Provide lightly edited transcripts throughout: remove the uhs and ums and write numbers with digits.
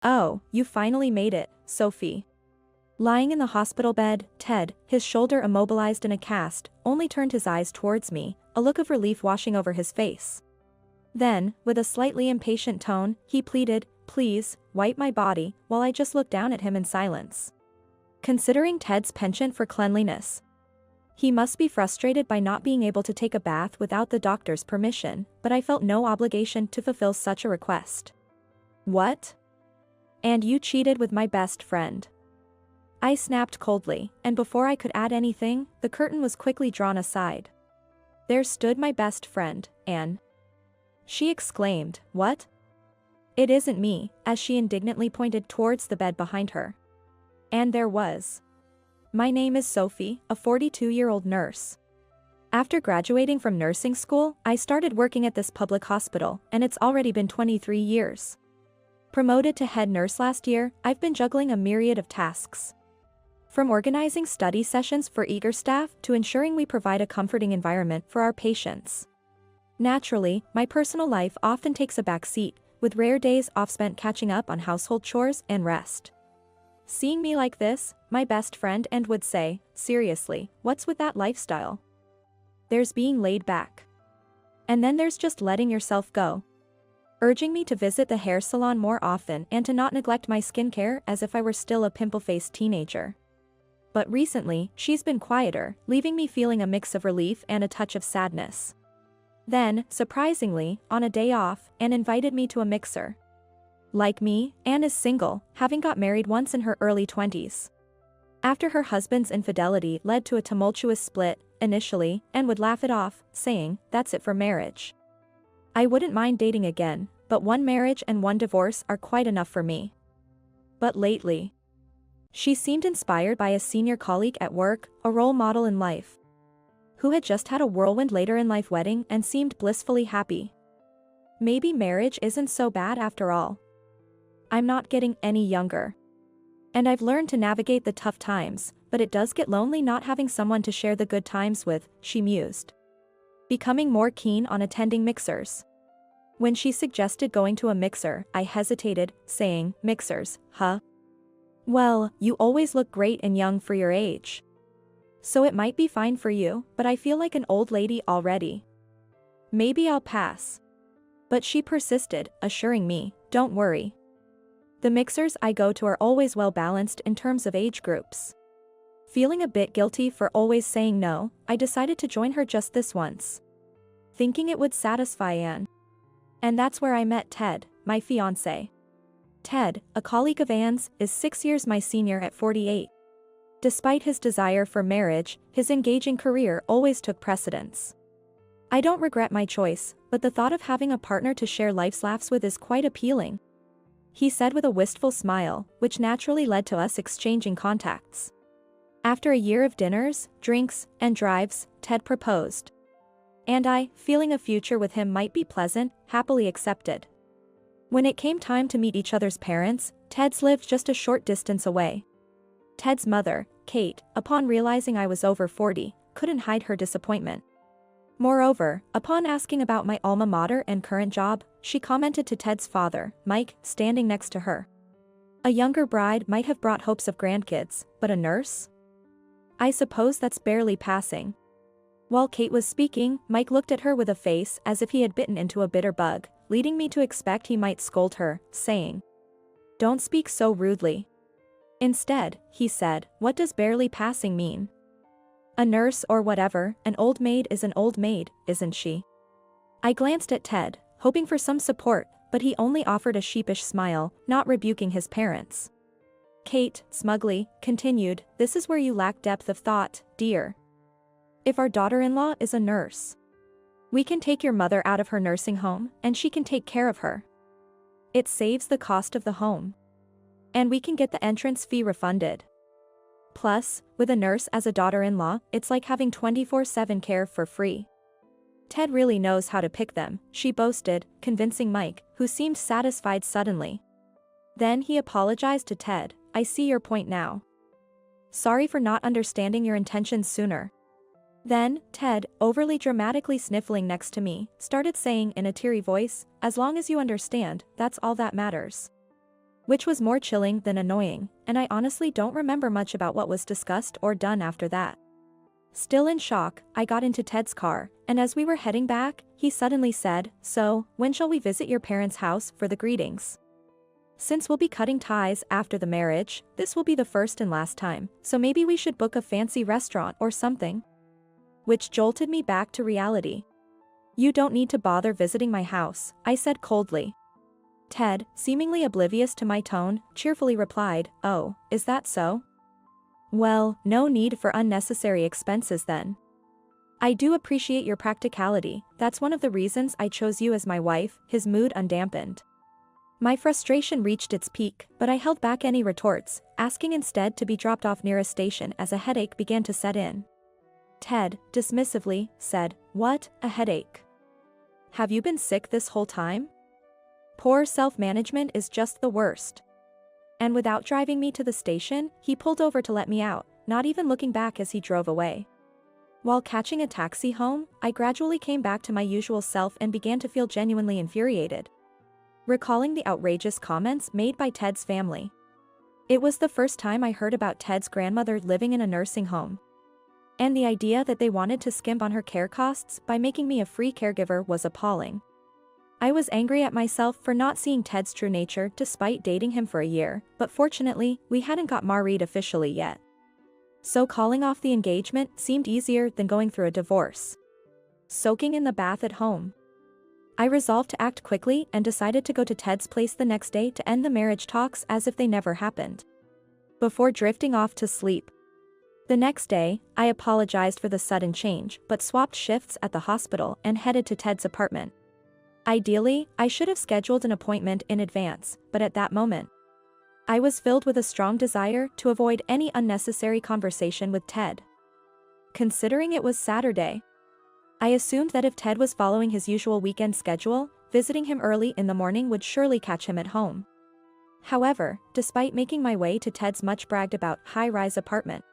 Oh, you finally made it, Sophie. Lying in the hospital bed, Ted, his shoulder immobilized in a cast, only turned his eyes towards me, a look of relief washing over his face. Then, with a slightly impatient tone, he pleaded, "Please, wipe my body," while I just looked down at him in silence. Considering Ted's penchant for cleanliness, he must be frustrated by not being able to take a bath without the doctor's permission, but I felt no obligation to fulfill such a request. What? And you cheated with my best friend? I snapped coldly, and before I could add anything, the curtain was quickly drawn aside. There stood my best friend, Anne. She exclaimed, "What?" "It isn't me," as she indignantly pointed towards the bed behind her. And there was. "My name is Sophie, a 42-year-old nurse. After graduating from nursing school, I started working at this public hospital, and it's already been 23 years. Promoted to head nurse last year, I've been juggling a myriad of tasks. From organizing study sessions for eager staff to ensuring we provide a comforting environment for our patients. Naturally, my personal life often takes a back seat, with rare days off spent catching up on household chores and rest." Seeing me like this, my best friend and would say, "Seriously, what's with that lifestyle? There's being laid back. And then there's just letting yourself go." Urging me to visit the hair salon more often and to not neglect my skincare as if I were still a pimple-faced teenager. But recently, she's been quieter, leaving me feeling a mix of relief and a touch of sadness. Then, surprisingly, on a day off, Anne invited me to a mixer. Like me, Anne is single, having got married once in her early 20s. After her husband's infidelity led to a tumultuous split, initially, Anne would laugh it off, saying, "That's it for marriage. I wouldn't mind dating again, but one marriage and one divorce are quite enough for me." But lately, she seemed inspired by a senior colleague at work, a role model in life, who had just had a whirlwind later-in-life wedding and seemed blissfully happy. Maybe marriage isn't so bad after all. I'm not getting any younger. And I've learned to navigate the tough times, but it does get lonely not having someone to share the good times with, she mused. Becoming more keen on attending mixers. When she suggested going to a mixer, I hesitated, saying, "Mixers, huh? Well, you always look great and young for your age. So it might be fine for you, but I feel like an old lady already. Maybe I'll pass." But she persisted, assuring me, "Don't worry. The mixers I go to are always well balanced in terms of age groups." Feeling a bit guilty for always saying no, I decided to join her just this once, thinking it would satisfy Anne. And that's where I met Ted, my fiancé. Ted, a colleague of Anne's, is 6 years my senior at 48. Despite his desire for marriage, his engaging career always took precedence. "I don't regret my choice, but the thought of having a partner to share life's laughs with is quite appealing," he said with a wistful smile, which naturally led to us exchanging contacts. After a year of dinners, drinks, and drives, Ted proposed. And I, feeling a future with him might be pleasant, happily accepted. When it came time to meet each other's parents, Ted's lived just a short distance away. Ted's mother, Kate, upon realizing I was over 40, couldn't hide her disappointment. Moreover, upon asking about my alma mater and current job, she commented to Ted's father, Mike, standing next to her. "A younger bride might have brought hopes of grandkids, but a nurse? I suppose that's barely passing." While Kate was speaking, Mike looked at her with a face as if he had bitten into a bitter bug, leading me to expect he might scold her, saying, "Don't speak so rudely." Instead, he said, "What does barely passing mean? A nurse or whatever, an old maid is an old maid, isn't she?" I glanced at Ted, hoping for some support, but he only offered a sheepish smile, not rebuking his parents. Kate, smugly, continued, "This is where you lack depth of thought, dear. If our daughter-in-law is a nurse, we can take your mother out of her nursing home, and she can take care of her. It saves the cost of the home. And we can get the entrance fee refunded. Plus, with a nurse as a daughter-in-law, it's like having 24/7 care for free." "Ted really knows how to pick them," she boasted, convincing Mike, who seemed satisfied suddenly. Then he apologized to Ted, "I see your point now. Sorry for not understanding your intentions sooner." Then, Ted, overly dramatically sniffling next to me, started saying in a teary voice, "As long as you understand, that's all that matters." which was more chilling than annoying, and I honestly don't remember much about what was discussed or done after that. Still in shock, I got into Ted's car, and as we were heading back, he suddenly said, "So, when shall we visit your parents' house for the greetings? Since we'll be cutting ties after the marriage, this will be the first and last time, so maybe we should book a fancy restaurant or something." Which jolted me back to reality. "You don't need to bother visiting my house," I said coldly. Ted, seemingly oblivious to my tone, cheerfully replied, "Oh, is that so? Well, no need for unnecessary expenses then. I do appreciate your practicality, that's one of the reasons I chose you as my wife," his mood undampened. My frustration reached its peak, but I held back any retorts, asking instead to be dropped off near a station as a headache began to set in. Ted, dismissively, said, "What, a headache? Have you been sick this whole time? Poor self-management is just the worst." And without driving me to the station, he pulled over to let me out, not even looking back as he drove away. While catching a taxi home, I gradually came back to my usual self and began to feel genuinely infuriated, recalling the outrageous comments made by Ted's family. It was the first time I heard about Ted's grandmother living in a nursing home, and the idea that they wanted to skimp on her care costs by making me a free caregiver was appalling. I was angry at myself for not seeing Ted's true nature despite dating him for a year, but fortunately, we hadn't got married officially yet. So calling off the engagement seemed easier than going through a divorce. Soaking in the bath at home, I resolved to act quickly and decided to go to Ted's place the next day to end the marriage talks as if they never happened, before drifting off to sleep. The next day, I apologized for the sudden change but swapped shifts at the hospital and headed to Ted's apartment. Ideally, I should have scheduled an appointment in advance, but at that moment, I was filled with a strong desire to avoid any unnecessary conversation with Ted. Considering it was Saturday, I assumed that if Ted was following his usual weekend schedule, visiting him early in the morning would surely catch him at home. However, despite making my way to Ted's much bragged about high-rise apartment,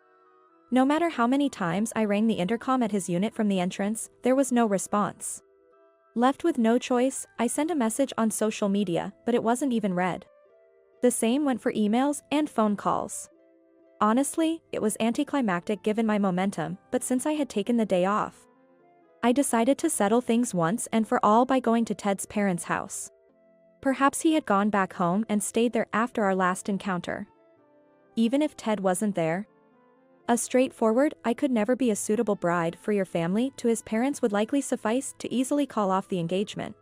no matter how many times I rang the intercom at his unit from the entrance, there was no response. Left with no choice, I sent a message on social media, but it wasn't even read. The same went for emails and phone calls. Honestly, it was anticlimactic given my momentum, but since I had taken the day off, I decided to settle things once and for all by going to Ted's parents' house. Perhaps he had gone back home and stayed there after our last encounter. Even if Ted wasn't there, a straightforward "I could never be a suitable bride for your family" to his parents would likely suffice to easily call off the engagement.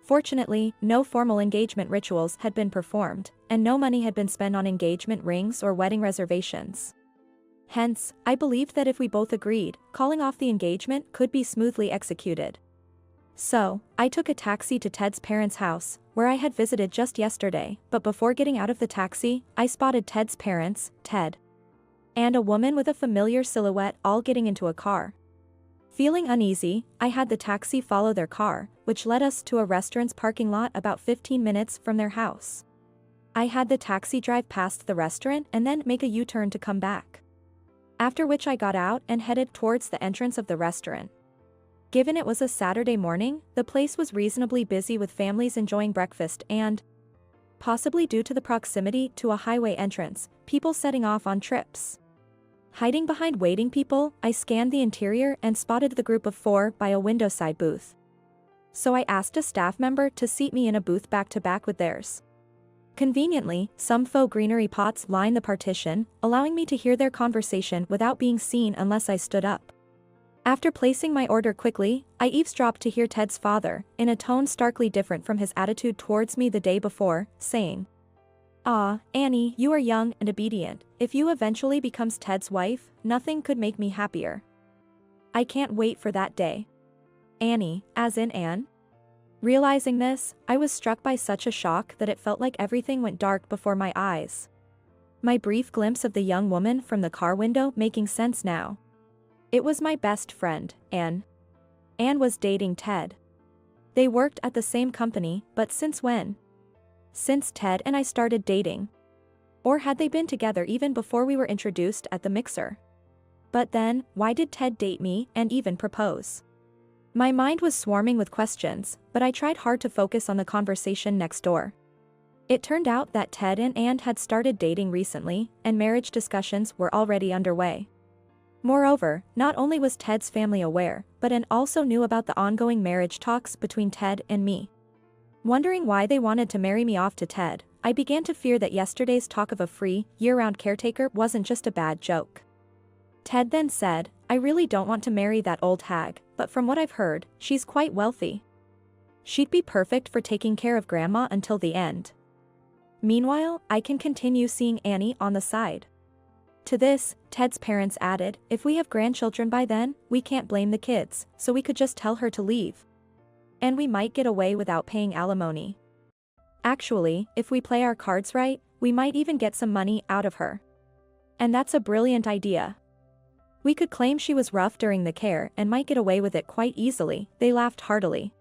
Fortunately, no formal engagement rituals had been performed, and no money had been spent on engagement rings or wedding reservations. Hence, I believed that if we both agreed, calling off the engagement could be smoothly executed. So, I took a taxi to Ted's parents' house, where I had visited just yesterday, but before getting out of the taxi, I spotted Ted's parents, Ted, and a woman with a familiar silhouette all getting into a car. Feeling uneasy, I had the taxi follow their car, which led us to a restaurant's parking lot about 15 minutes from their house. I had the taxi drive past the restaurant and then make a U-turn to come back, after which I got out and headed towards the entrance of the restaurant. Given it was a Saturday morning, the place was reasonably busy with families enjoying breakfast and, possibly due to the proximity to a highway entrance, people setting off on trips. Hiding behind waiting people, I scanned the interior and spotted the group of 4 by a window-side booth. So I asked a staff member to seat me in a booth back-to-back with theirs. Conveniently, some faux greenery pots line the partition, allowing me to hear their conversation without being seen unless I stood up. After placing my order quickly, I eavesdropped to hear Ted's father, in a tone starkly different from his attitude towards me the day before, saying, "Ah, Annie, you are young and obedient. If you eventually becomes Ted's wife, nothing could make me happier. I can't wait for that day." Annie, as in Anne? Realizing this, I was struck by such a shock that it felt like everything went dark before my eyes. My brief glimpse of the young woman from the car window making sense now. It was my best friend, Anne. Anne was dating Ted. They worked at the same company, but since when? Since Ted and I started dating. Or had they been together even before we were introduced at the mixer? But then, why did Ted date me and even propose? My mind was swarming with questions, but I tried hard to focus on the conversation next door. It turned out that Ted and Ann had started dating recently, and marriage discussions were already underway. Moreover, not only was Ted's family aware, but Ann also knew about the ongoing marriage talks between Ted and me. Wondering why they wanted to marry me off to Ted, I began to fear that yesterday's talk of a free, year-round caretaker wasn't just a bad joke. Ted then said, "I really don't want to marry that old hag, but from what I've heard, she's quite wealthy. She'd be perfect for taking care of Grandma until the end. Meanwhile, I can continue seeing Annie on the side." To this, Ted's parents added, "If we have grandchildren by then, we can't blame the kids, so we could just tell her to leave. And we might get away without paying alimony. Actually, if we play our cards right, we might even get some money out of her. And that's a brilliant idea. We could claim she was rough during the care and might get away with it quite easily." They laughed heartily.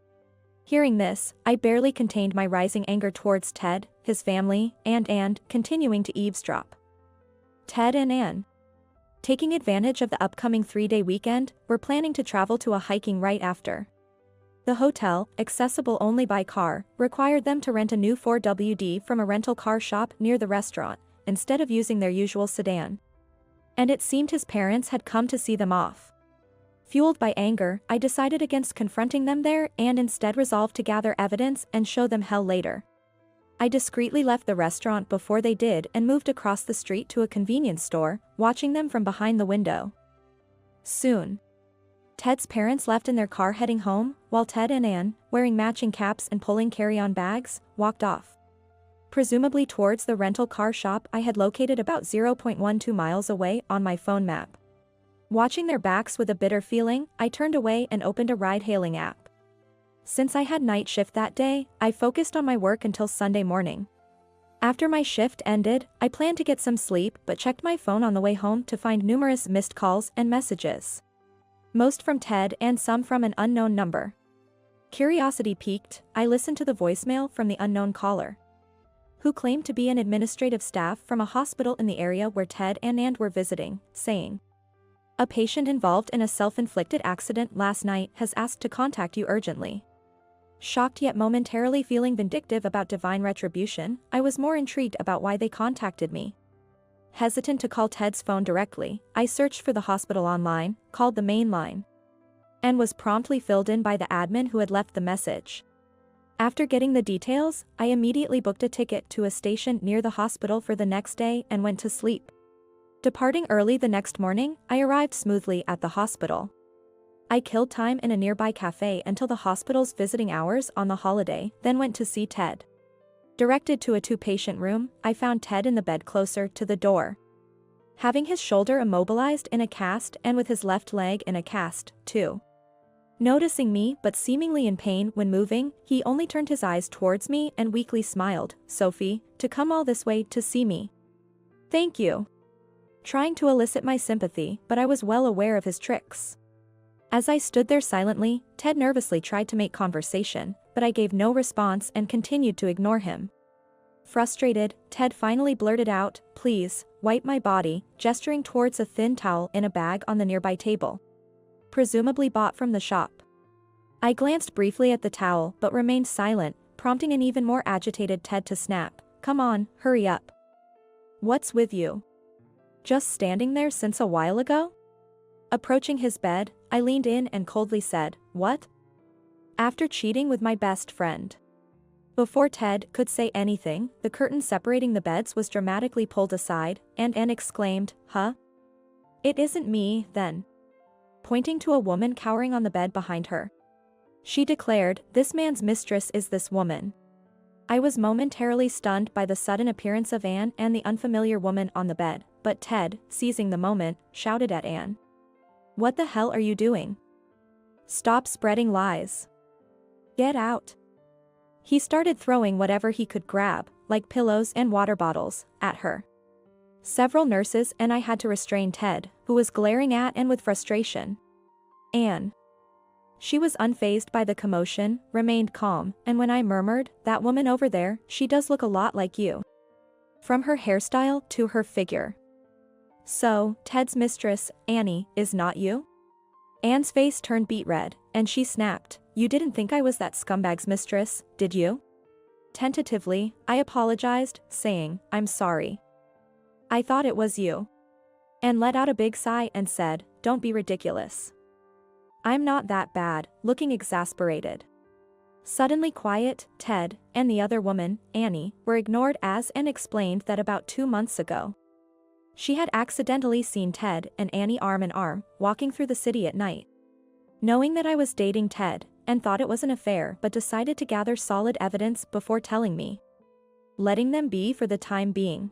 Hearing this, I barely contained my rising anger towards Ted, his family, and continuing to eavesdrop. Ted and Ann, taking advantage of the upcoming 3-day weekend, were planning to travel to a hiking right after. The hotel, accessible only by car, required them to rent a new 4WD from a rental car shop near the restaurant, instead of using their usual sedan. And it seemed his parents had come to see them off. Fueled by anger, I decided against confronting them there and instead resolved to gather evidence and show them hell later. I discreetly left the restaurant before they did and moved across the street to a convenience store, watching them from behind the window. Soon, Ted's parents left in their car heading home, while Ted and Ann, wearing matching caps and pulling carry-on bags, walked off. Presumably towards the rental car shop I had located about 0.12 miles away on my phone map. Watching their backs with a bitter feeling, I turned away and opened a ride-hailing app. Since I had night shift that day, I focused on my work until Sunday morning. After my shift ended, I planned to get some sleep but checked my phone on the way home to find numerous missed calls and messages. Most from Ted and some from an unknown number. Curiosity piqued, I listened to the voicemail from the unknown caller, who claimed to be an administrative staff from a hospital in the area where Ted and Ann were visiting, saying, "A patient involved in a self-inflicted accident last night has asked to contact you urgently." Shocked yet momentarily feeling vindictive about divine retribution, I was more intrigued about why they contacted me. Hesitant to call Ted's phone directly, I searched for the hospital online, called the main line, and was promptly filled in by the admin who had left the message. After getting the details, I immediately booked a ticket to a station near the hospital for the next day and went to sleep. Departing early the next morning, I arrived smoothly at the hospital. I killed time in a nearby cafe until the hospital's visiting hours on the holiday, then went to see Ted. Directed to a 2-patient room, I found Ted in the bed closer to the door, having his shoulder immobilized in a cast and with his left leg in a cast, too. Noticing me but seemingly in pain when moving, he only turned his eyes towards me and weakly smiled. "Sophie, to come all this way to see me. Thank you." Trying to elicit my sympathy, but I was well aware of his tricks. As I stood there silently, Ted nervously tried to make conversation, but I gave no response and continued to ignore him. Frustrated, Ted finally blurted out, "Please, wipe my body," gesturing towards a thin towel in a bag on the nearby table, presumably bought from the shop. I glanced briefly at the towel but remained silent, prompting an even more agitated Ted to snap, "Come on, hurry up. What's with you? Just standing there since a while ago?" Approaching his bed, I leaned in and coldly said, "What?" After cheating with my best friend. Before Ted could say anything, the curtain separating the beds was dramatically pulled aside, and Ann exclaimed, "Huh? It isn't me, then," pointing to a woman cowering on the bed behind her. She declared, "This man's mistress is this woman." I was momentarily stunned by the sudden appearance of Ann and the unfamiliar woman on the bed, but Ted, seizing the moment, shouted at Ann, "What the hell are you doing? Stop spreading lies. Get out." He started throwing whatever he could grab, like pillows and water bottles, at her. Several nurses and I had to restrain Ted, who was glaring at Ann with frustration. Ann. She was unfazed by the commotion, remained calm, and when I murmured, "That woman over there, she does look a lot like you. From her hairstyle to her figure." "So, Ted's mistress, Annie, is not you?" Ann's face turned beet red, and she snapped, "You didn't think I was that scumbag's mistress, did you? Tentatively, I apologized, saying, "I'm sorry. I thought it was you." And let out a big sigh and said, "Don't be ridiculous. I'm not that bad," looking exasperated. Suddenly quiet, Ted, and the other woman, Annie, were ignored as Anne explained that about 2 months ago, she had accidentally seen Ted and Annie arm in arm, walking through the city at night. Knowing that I was dating Ted, Anne thought it was an affair but decided to gather solid evidence before telling me, letting them be for the time being.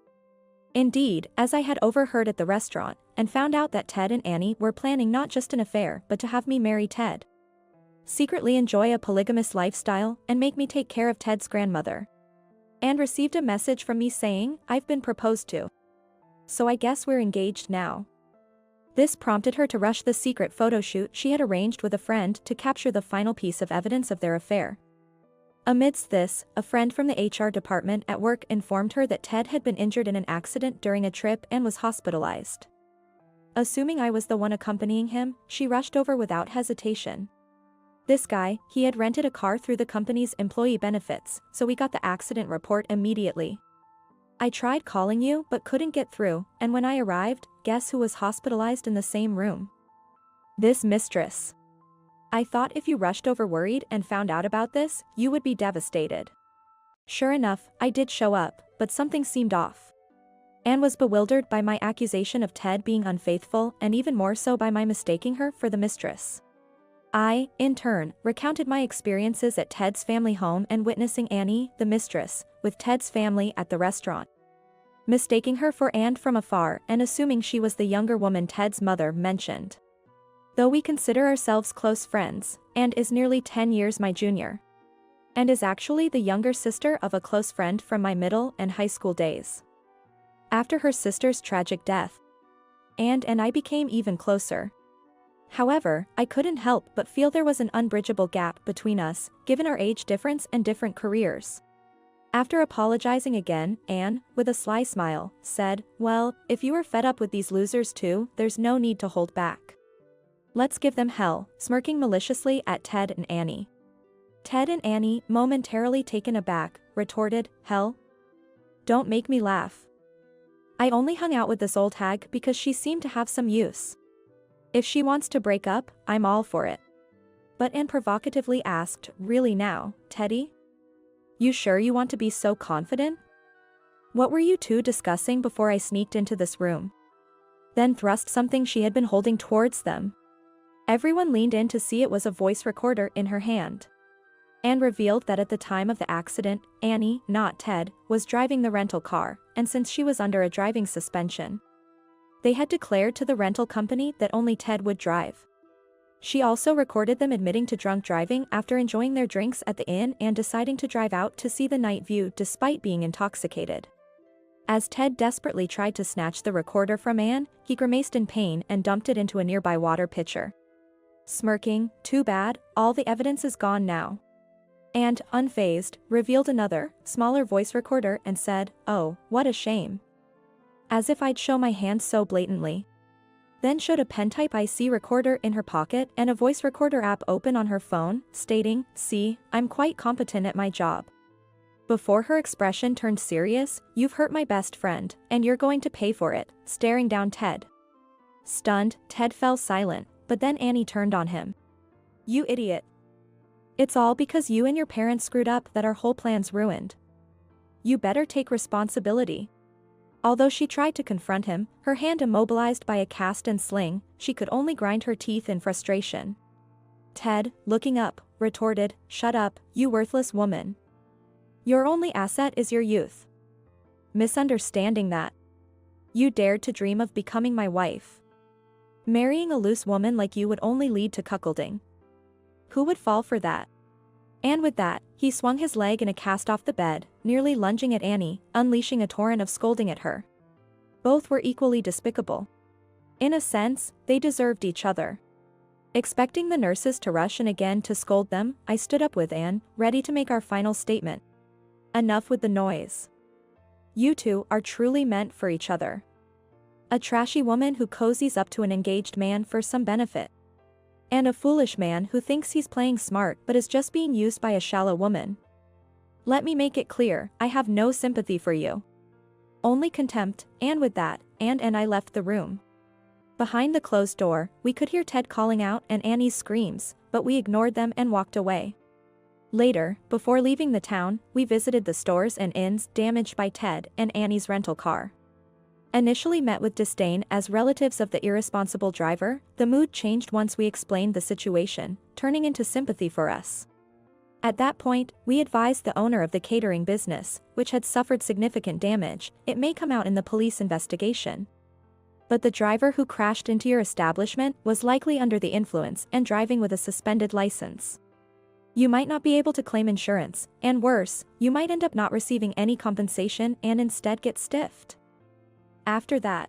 Indeed, as I had overheard at the restaurant, and found out that Ted and Annie were planning not just an affair but to have me marry Ted, secretly enjoy a polygamous lifestyle, and make me take care of Ted's grandmother. And received a message from me saying, "I've been proposed to. So I guess we're engaged now." This prompted her to rush the secret photo shoot she had arranged with a friend to capture the final piece of evidence of their affair. Amidst this, a friend from the HR department at work informed her that Ted had been injured in an accident during a trip and was hospitalized. Assuming I was the one accompanying him, she rushed over without hesitation. This guy, he had rented a car through the company's employee benefits, so we got the accident report immediately. I tried calling you but couldn't get through, and when I arrived, guess who was hospitalized in the same room? This mistress. I thought if you rushed over worried and found out about this, you would be devastated. Sure enough, I did show up, but something seemed off. Anne was bewildered by my accusation of Ted being unfaithful and even more so by my mistaking her for the mistress. I, in turn, recounted my experiences at Ted's family home and witnessing Annie, the mistress, with Ted's family at the restaurant, mistaking her for Anne from afar and assuming she was the younger woman Ted's mother mentioned. Though we consider ourselves close friends, Anne is nearly 10 years my junior, and is actually the younger sister of a close friend from my middle and high school days. After her sister's tragic death, Anne and I became even closer. However, I couldn't help but feel there was an unbridgeable gap between us, given our age difference and different careers. After apologizing again, Anne, with a sly smile, said, "Well, if you are fed up with these losers too, there's no need to hold back. Let's give them hell," smirking maliciously at Ted and Annie. Ted and Annie, momentarily taken aback, retorted, "Hell? Don't make me laugh. I only hung out with this old hag because she seemed to have some use. If she wants to break up, I'm all for it." But Anne provocatively asked, "Really now, Teddy? You sure you want to be so confident? What were you two discussing before I sneaked into this room?" Then thrust something she had been holding towards them. Everyone leaned in to see it was a voice recorder in her hand. Anne revealed that at the time of the accident, Annie, not Ted, was driving the rental car, and since she was under a driving suspension, they had declared to the rental company that only Ted would drive. She also recorded them admitting to drunk driving after enjoying their drinks at the inn and deciding to drive out to see the night view despite being intoxicated. As Ted desperately tried to snatch the recorder from Anne, he grimaced in pain and dumped it into a nearby water pitcher. Smirking, "Too bad, all the evidence is gone now." And, unfazed, revealed another, smaller voice recorder and said, "Oh, what a shame." As if I'd show my hand so blatantly. Then showed a pen-type IC recorder in her pocket and a voice recorder app open on her phone, stating, "See, I'm quite competent at my job." Before her expression turned serious, "You've hurt my best friend, and you're going to pay for it," staring down Ted. Stunned, Ted fell silent, but then Annie turned on him. "You idiot. It's all because you and your parents screwed up that our whole plan's ruined. You better take responsibility." Although she tried to confront him, her hand immobilized by a cast and sling, she could only grind her teeth in frustration. Ted, looking up, retorted, "Shut up, you worthless woman. Your only asset is your youth. Misunderstanding that. You dared to dream of becoming my wife. Marrying a loose woman like you would only lead to cuckolding. Who would fall for that?" And with that, he swung his leg in a cast off the bed, nearly lunging at Annie, unleashing a torrent of scolding at her. Both were equally despicable. In a sense, they deserved each other. Expecting the nurses to rush in again to scold them, I stood up with Anne, ready to make our final statement. "Enough with the noise. You two are truly meant for each other. A trashy woman who cozies up to an engaged man for some benefit. And a foolish man who thinks he's playing smart but is just being used by a shallow woman. Let me make it clear, I have no sympathy for you. Only contempt, and with that, and I left the room. Behind the closed door, we could hear Ted calling out and Annie's screams, but we ignored them and walked away. Later, before leaving the town, we visited the stores and inns damaged by Ted and Annie's rental car. Initially met with disdain as relatives of the irresponsible driver, the mood changed once we explained the situation, turning into sympathy for us. At that point, we advised the owner of the catering business, which had suffered significant damage, it may come out in the police investigation. But the driver who crashed into your establishment was likely under the influence and driving with a suspended license. You might not be able to claim insurance, and worse, you might end up not receiving any compensation and instead get stiffed. After that,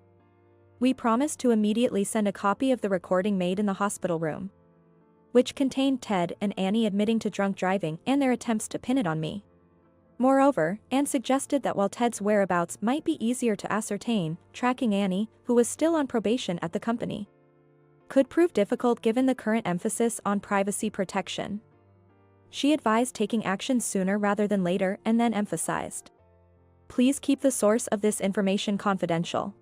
we promised to immediately send a copy of the recording made in the hospital room, which contained Ted and Annie admitting to drunk driving and their attempts to pin it on me. Moreover, Anne suggested that while Ted's whereabouts might be easier to ascertain, tracking Annie, who was still on probation at the company, could prove difficult given the current emphasis on privacy protection. She advised taking action sooner rather than later and then emphasized, "Please keep the source of this information confidential."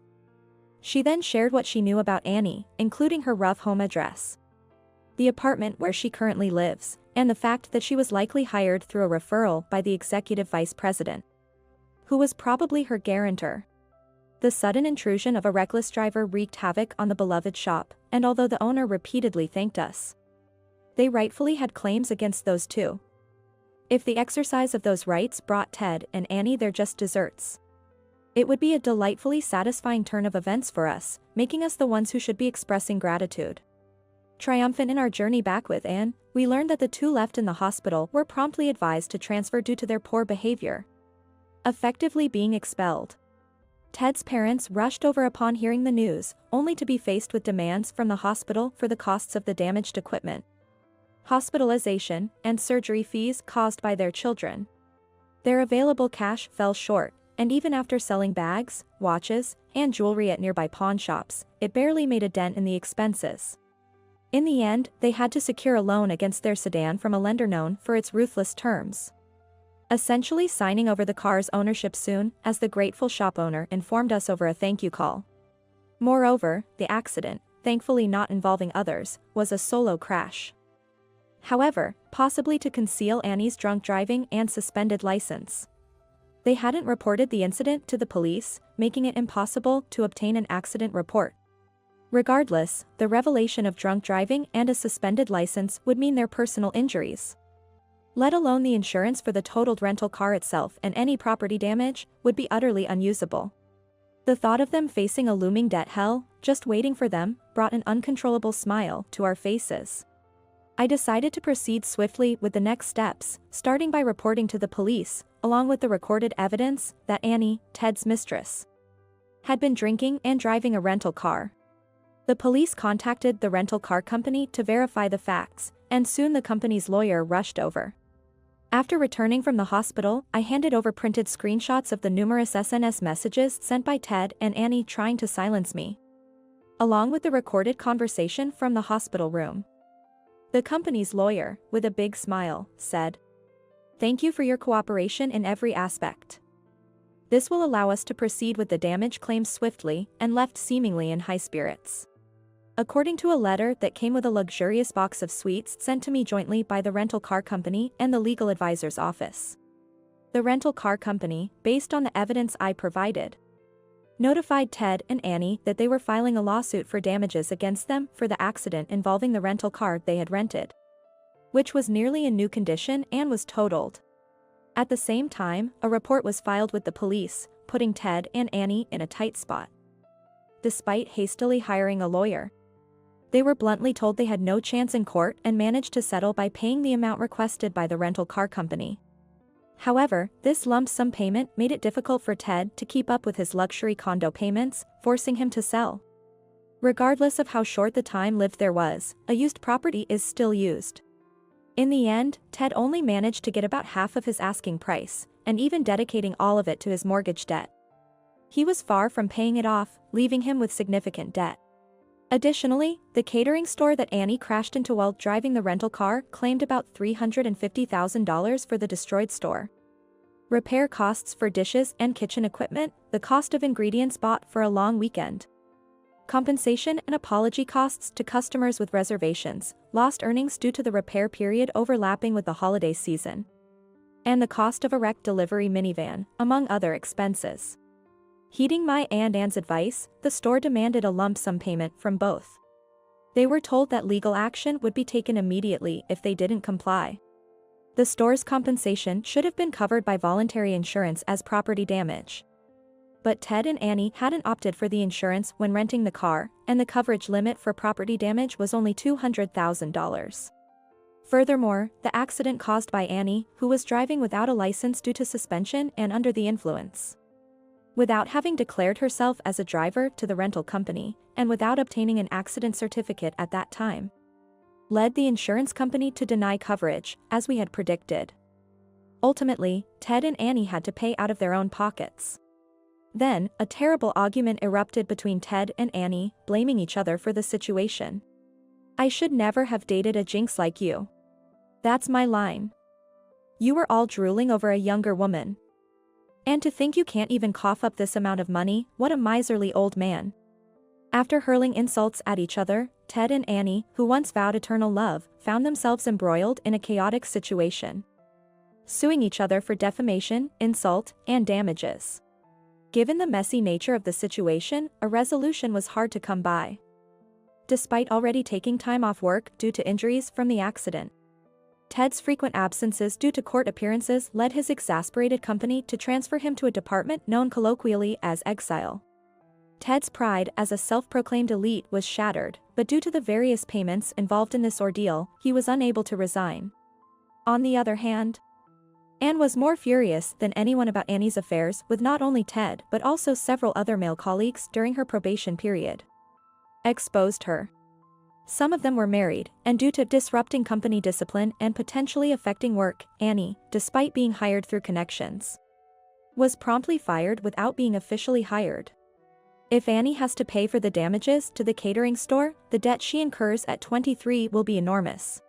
She then shared what she knew about Annie, including her rough home address, the apartment where she currently lives, and the fact that she was likely hired through a referral by the executive vice president, who was probably her guarantor. The sudden intrusion of a reckless driver wreaked havoc on the beloved shop, and although the owner repeatedly thanked us, they rightfully had claims against those two. If the exercise of those rights brought Ted and Annie their just desserts, it would be a delightfully satisfying turn of events for us, making us the ones who should be expressing gratitude. Triumphant in our journey back with Anne, we learned that the two left in the hospital were promptly advised to transfer due to their poor behavior, effectively being expelled. Ted's parents rushed over upon hearing the news, only to be faced with demands from the hospital for the costs of the damaged equipment, hospitalization, and surgery fees caused by their children. Their available cash fell short, and even after selling bags, watches, and jewelry at nearby pawn shops, it barely made a dent in the expenses. In the end, they had to secure a loan against their sedan from a lender known for its ruthless terms, essentially signing over the car's ownership soon, as the grateful shop owner informed us over a thank you call. Moreover, the accident, thankfully not involving others, was a solo crash. However, possibly to conceal Annie's drunk driving and suspended license, they hadn't reported the incident to the police, making it impossible to obtain an accident report. Regardless, the revelation of drunk driving and a suspended license would mean their personal injuries, let alone the insurance for the totaled rental car itself, and any property damage would be utterly unusable. The thought of them facing a looming debt hell, just waiting for them, brought an uncontrollable smile to our faces. I decided to proceed swiftly with the next steps, starting by reporting to the police, along with the recorded evidence, that Annie, Ted's mistress, had been drinking and driving a rental car. The police contacted the rental car company to verify the facts, and soon the company's lawyer rushed over. After returning from the hospital, I handed over printed screenshots of the numerous SNS messages sent by Ted and Annie trying to silence me, along with the recorded conversation from the hospital room. The company's lawyer, with a big smile, said, "Thank you for your cooperation in every aspect. This will allow us to proceed with the damage claims swiftly," and left seemingly in high spirits. According to a letter that came with a luxurious box of sweets sent to me jointly by the rental car company and the legal advisor's office, the rental car company, based on the evidence I provided, notified Ted and Annie that they were filing a lawsuit for damages against them for the accident involving the rental car they had rented, which was nearly in new condition and was totaled. At the same time, a report was filed with the police, putting Ted and Annie in a tight spot. Despite hastily hiring a lawyer, they were bluntly told they had no chance in court and managed to settle by paying the amount requested by the rental car company. However, this lump sum payment made it difficult for Ted to keep up with his luxury condo payments, forcing him to sell. Regardless of how short the time lived there was, a used property is still used. In the end, Ted only managed to get about half of his asking price, and even dedicating all of it to his mortgage debt. He was far from paying it off, leaving him with significant debt. Additionally, the catering store that Annie crashed into while driving the rental car claimed about $350,000 for the destroyed store, Repair costs for dishes and kitchen equipment, the cost of ingredients bought for a long weekend. Compensation and apology costs to customers with reservations, lost earnings due to the repair period overlapping with the holiday season. And the cost of a wrecked delivery minivan, among other expenses. Heeding my and Anne's advice, the store demanded a lump sum payment from both. They were told that legal action would be taken immediately if they didn't comply. The store's compensation should have been covered by voluntary insurance as property damage. But Ted and Annie hadn't opted for the insurance when renting the car, and the coverage limit for property damage was only $200,000. Furthermore, the accident caused by Annie, who was driving without a license due to suspension and under the influence. Without having declared herself as a driver to the rental company, and without obtaining an accident certificate at that time, led the insurance company to deny coverage, as we had predicted. Ultimately, Ted and Annie had to pay out of their own pockets. Then, a terrible argument erupted between Ted and Annie, blaming each other for the situation. "I should never have dated a jinx like you. That's my line. You were all drooling over a younger woman. And to think you can't even cough up this amount of money, what a miserly old man." After hurling insults at each other, Ted and Annie, who once vowed eternal love, found themselves embroiled in a chaotic situation, suing each other for defamation, insult, and damages. Given the messy nature of the situation, a resolution was hard to come by. Despite already taking time off work due to injuries from the accident, Ted's frequent absences due to court appearances led his exasperated company to transfer him to a department known colloquially as exile. Ted's pride as a self-proclaimed elite was shattered, but due to the various payments involved in this ordeal, he was unable to resign. On the other hand, Anne was more furious than anyone about Annie's affairs with not only Ted but also several other male colleagues during her probation period. Exposed her. Some of them were married, and due to disrupting company discipline and potentially affecting work, Annie, despite being hired through connections, was promptly fired without being officially hired. If Annie has to pay for the damages to the catering store, the debt she incurs at 23 will be enormous.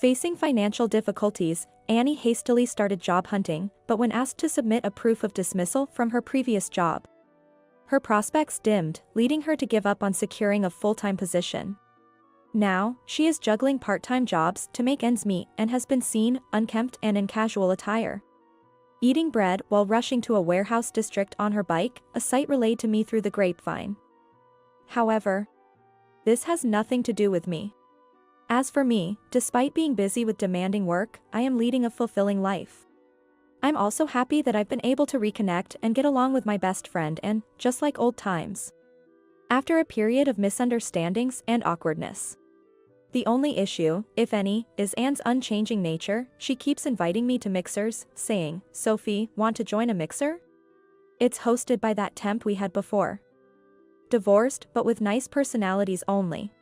Facing financial difficulties, Annie hastily started job hunting, but when asked to submit a proof of dismissal from her previous job, her prospects dimmed, leading her to give up on securing a full-time position. Now, she is juggling part-time jobs to make ends meet and has been seen, unkempt and in casual attire, eating bread while rushing to a warehouse district on her bike, a sight relayed to me through the grapevine. However, this has nothing to do with me. As for me, despite being busy with demanding work, I am leading a fulfilling life. I'm also happy that I've been able to reconnect and get along with my best friend and, just like old times, after a period of misunderstandings and awkwardness. The only issue, if any, is Anne's unchanging nature. She keeps inviting me to mixers, saying, "Sophie, want to join a mixer? It's hosted by that temp we had before. Divorced but with nice personalities only."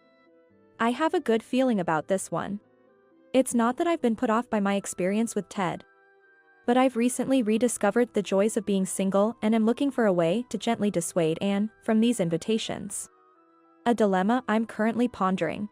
I have a good feeling about this one. It's not that I've been put off by my experience with Ted, but I've recently rediscovered the joys of being single and am looking for a way to gently dissuade Anne from these invitations. A dilemma I'm currently pondering.